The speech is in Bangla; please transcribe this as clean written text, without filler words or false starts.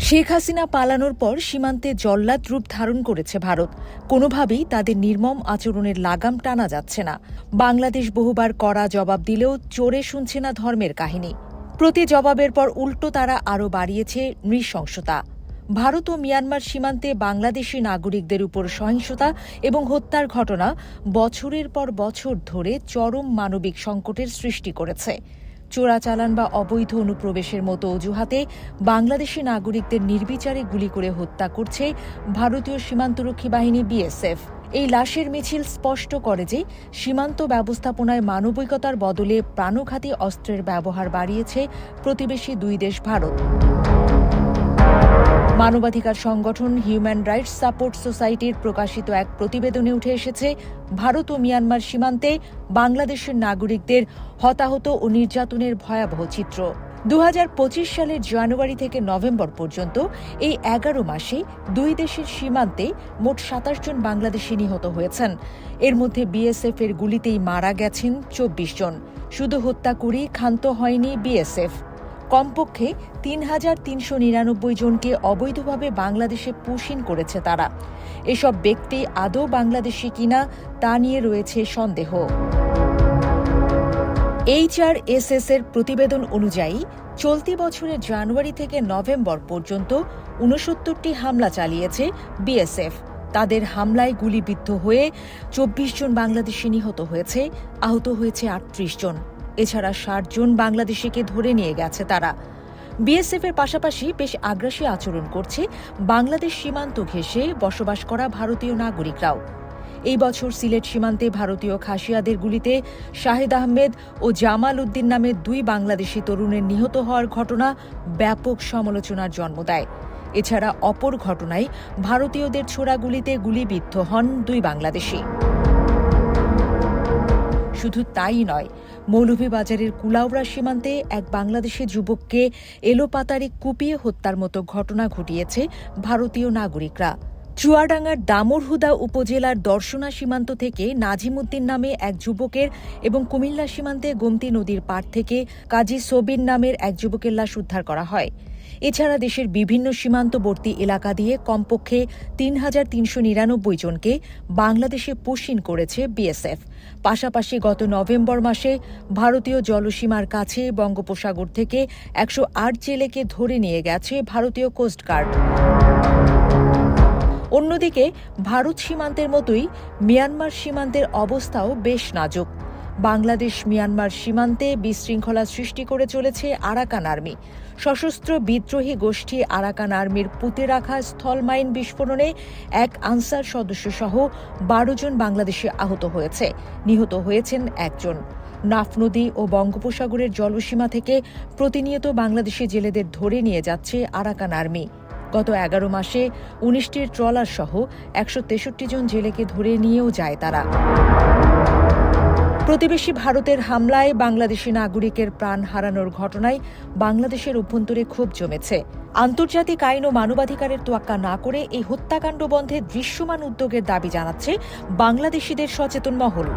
শেখ হাসিনা পালানোর পর সীমান্তে জল্লাদ রূপ ধারণ করেছে ভারত। কোনোভাবেই তাদের নির্মম আচরণের লাগাম টানা যাচ্ছে না। বাংলাদেশ বহুবার কড়া জবাব দিলেও চোরে শুনছে না ধর্মের কাহিনী। প্রতি জবাবের পর উল্টো তারা আরও বাড়িয়েছে নৃশংসতা। ভারত ও মিয়ানমার সীমান্তে বাংলাদেশি নাগরিকদের উপর সহিংসতা এবং হত্যার ঘটনা বছরের পর বছর ধরে চরম মানবিক সংকটের সৃষ্টি করেছে। চোরাচালান বা অবৈধ অনুপ্রবেশের মতো অজুহাতে বাংলাদেশি নাগরিকদের নির্বিচারে গুলি করে হত্যা করছে ভারতীয় সীমান্তরক্ষী বাহিনী বিএসএফ। এই লাশের মিছিল স্পষ্ট করে যে সীমান্ত ব্যবস্থাপনায় মানবিকতার বদলে প্রাণঘাতী অস্ত্রের ব্যবহার বাড়িয়েছে প্রতিবেশী দুই দেশ ভারত। মানবাধিকার সংগঠন হিউম্যান রাইটস সাপোর্ট সোসাইটির প্রকাশিত এক প্রতিবেদনে উঠে এসেছে ভারত ও মিয়ানমার সীমান্তে বাংলাদেশের নাগরিকদের হতাহত ও নির্যাতনের ভয়াবহ চিত্র। 2025 সালের জানুয়ারি থেকে নভেম্বর পর্যন্ত এই 11 মাসে দুই দেশের সীমান্তে মোট 27 জন বাংলাদেশি নিহত হয়েছেন। এর মধ্যে বিএসএফ এর গুলিতেই মারা গেছেন 24 জন। শুধু হত্যা করেই ক্ষান্ত হয়নি বিএসএফ। কমপক্ষে 3,399 জনকে অবৈধভাবে বাংলাদেশে পুশিন করেছে তারা। এসব ব্যক্তি আদৌ বাংলাদেশি কিনা তা নিয়ে রয়েছে সন্দেহ। HRSS এর প্রতিবেদন অনুযায়ী চলতি বছরের জানুয়ারি থেকে নভেম্বর পর্যন্ত 69টি হামলা চালিয়েছে বিএসএফ। তাদের হামলায় গুলিবিদ্ধ হয়ে 24 জন বাংলাদেশি নিহত হয়েছে, আহত হয়েছে 38 জন। এছাড়া 60 জন বাংলাদেশিকে ধরে নিয়ে গেছে তারা। বিএসএফ এর পাশাপাশি বেশ আগ্রাসী আচরণ করছে বাংলাদেশ সীমান্ত ঘেঁষে বসবাস করা ভারতীয় নাগরিকরাও। এই বছর সিলেট সীমান্তে ভারতীয় খাসিয়াদের গুলিতে শাহেদ আহমেদ ও জামাল উদ্দিন নামের দুই বাংলাদেশি তরুণের নিহত হওয়ার ঘটনা ব্যাপক সমালোচনার জন্ম দেয়। এছাড়া অপর ঘটনায় ভারতীয়দের ছোড়া গুলিতে গুলিবিদ্ধ হন দুই বাংলাদেশি। শুধু তাই নয়, মৌলভীবাজারের কুলাউড়া সীমান্তে এক বাংলাদেশি যুবককে এলোপাতাড়ি কুপিয়ে হত্যার মতো ঘটনা ঘটিয়েছে ভারতীয় নাগরিকরা। চুয়াডাঙ্গার দামুড়হুদা উপজেলার দর্শনা সীমান্ত থেকে নাজিম উদ্দিন নামে এক যুবকের এবং কুমিল্লা সীমান্তে গোমতী নদীর পাড় থেকে কাজী সবির নামের এক যুবকের লাশ উদ্ধার করা হয়। এছাড়া দেশের বিভিন্ন সীমান্তবর্তী এলাকা দিয়ে কমপক্ষে 3,399 জনকে বাংলাদেশে পুশিন করেছে বিএসএফ। পাশাপাশি গত নভেম্বর মাসে ভারতীয় জলসীমার কাছে বঙ্গোপসাগর থেকে 108 জেলেকে ধরে নিয়ে গেছে ভারতীয় কোস্টগার্ড। অন্যদিকে ভারত সীমান্তের মতোই মিয়ানমার সীমান্তের অবস্থাও বেশ নাজুক। বাংলাদেশ মিয়ানমার সীমান্তে বিশৃঙ্খলা সৃষ্টি করে চলেছে আরাকান আর্মি। সশস্ত্র বিদ্রোহী গোষ্ঠী আরাকান আর্মির পুঁতে রাখা স্থল মাইন বিস্ফোরণে এক আনসার সদস্যসহ 12 জন বাংলাদেশি আহত হয়েছে, নিহত হয়েছেন একজন। নাফ নদী ও বঙ্গোপসাগরের জলসীমা থেকে প্রতিনিয়ত বাংলাদেশি জেলেদের ধরে নিয়ে যাচ্ছে আরাকান আর্মি। গত 11 মাসে 19টির ট্রলার সহ 163 জন জেলেকে ধরে নিয়েও যায় তারা। প্রতিবেশী ভারতের হামলায় বাংলাদেশি নাগরিকের প্রাণ হারানোর ঘটনায় বাংলাদেশের অভ্যন্তরে ক্ষোভ জমেছে। আন্তর্জাতিক আইন ও মানবাধিকারের তোয়াক্কা না করে এই হত্যাকাণ্ড বন্ধে দৃশ্যমান উদ্যোগের দাবি জানাচ্ছে বাংলাদেশিদের সচেতন মহল।